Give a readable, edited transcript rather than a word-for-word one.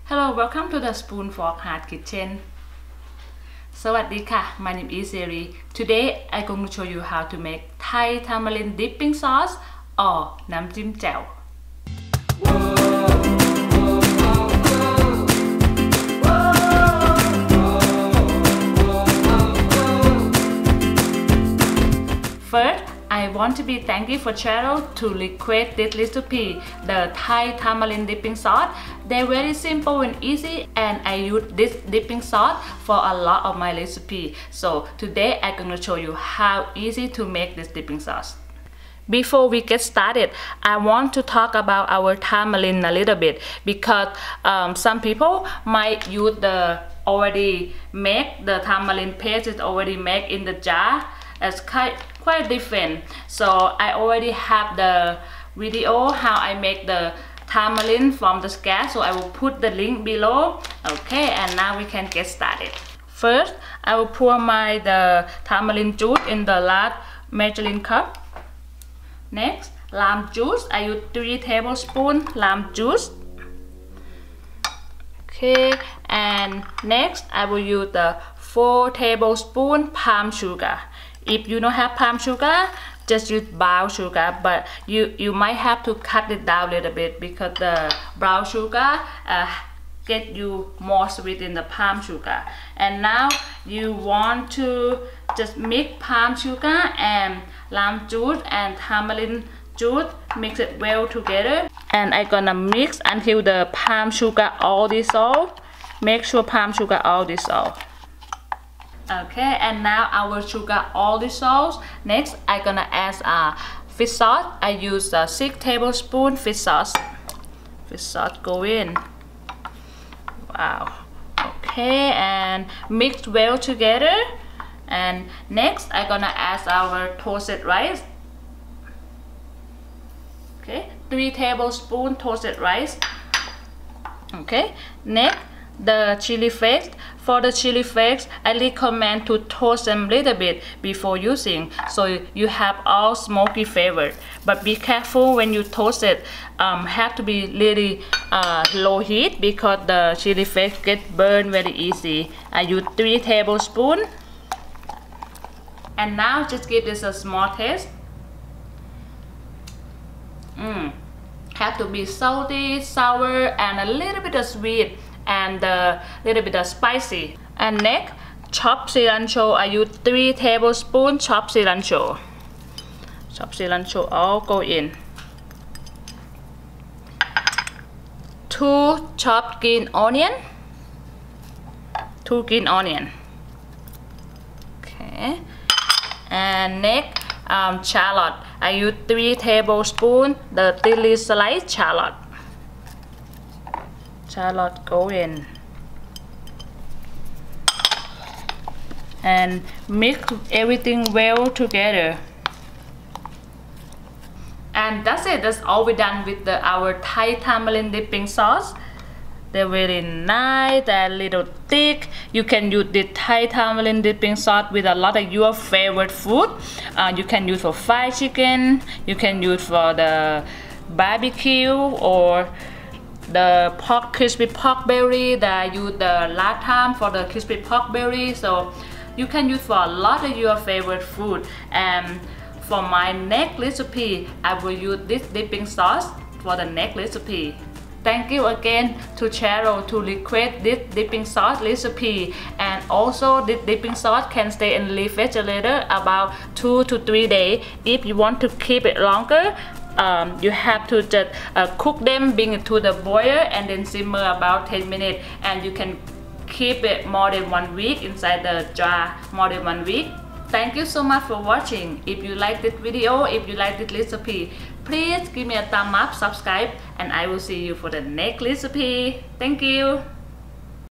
Hello, welcome to the Spoon Fork Heart Kitchen. สวัสดีค่ะ My name is Siri. Today I'm going to show you how to make Thai tamarind dipping sauce or น้ำจิ้มแจ่ว First, I want to be thankful for Cheryl to request this recipe, the Thai tamarind dipping sauce. They're very simple and easy, and I use this dipping sauce for a lot of my recipe. So today I'm going to show you how easy to make this dipping sauce. Before we get started, I want to talk about our tamarind a little bit because some people might use the already make the tamarind paste is already made in the jar. It's quite different. So I already have the video how I make the tamarind from the scratch, so I will put the link below. Okay, and now we can get started. First, I will pour the tamarind juice in the large measuring cup. Next, lime juice. I use 3 tablespoons lime juice. Okay, and next I will use the 4 tablespoons palm sugar. If you don't have palm sugar, just use brown sugar, but you might have to cut it down a little bit because the brown sugar get you more sweet in the palm sugar. And now you want to just mix palm sugar and lime juice and tamarind juice, mix it well together. And I'm gonna mix until the palm sugar all dissolve. Make sure palm sugar all dissolve. Okay, and now our sugar all dissolves. Next, I'm gonna add fish sauce. I use 6 tablespoons fish sauce. Fish sauce go in. Wow. Okay, and mix well together. And next, I'm gonna add our toasted rice. Okay, 3 tablespoons toasted rice. Okay, next, the chili flakes. For the chili flakes, I recommend to toast them a little bit before using, so you have all smoky flavor. But be careful when you toast it. Have to be really low heat because the chili flakes get burned very easy. I use 3 tablespoons. And now just give this a small taste. Have to be salty, sour, and a little bit of sweet. And a little bit of spicy. And next, chopped cilantro. I use 3 tablespoons chopped cilantro. Chopped cilantro all go in. 2 chopped green onion. 2 green onion. Okay. And next, shallot. I use 3 tablespoons the thinly sliced shallot. Shallot go in. And mix everything well together. And that's it. That's all we're done with our Thai tamarind dipping sauce. They're very nice and a little thick. You can use the Thai tamarind dipping sauce with a lot of your favorite food. You can use for fried chicken. You can use for the barbecue or the crispy pork belly that I used the last time for the crispy pork belly. So you can use for a lot of your favorite food. And for my next recipe, I will use this dipping sauce for the next recipe. Thank you again to Cheryl to request this dipping sauce recipe. And also this dipping sauce can stay in the refrigerator about 2 to 3 days. If you want to keep it longer, you have to just cook them, bring it to the boiler, and then simmer about 10 minutes. And you can keep it more than 1 week inside the jar, more than 1 week. Thank you so much for watching. If you like this video, if you like this recipe, please give me a thumb up, subscribe, and I will see you for the next recipe. Thank you.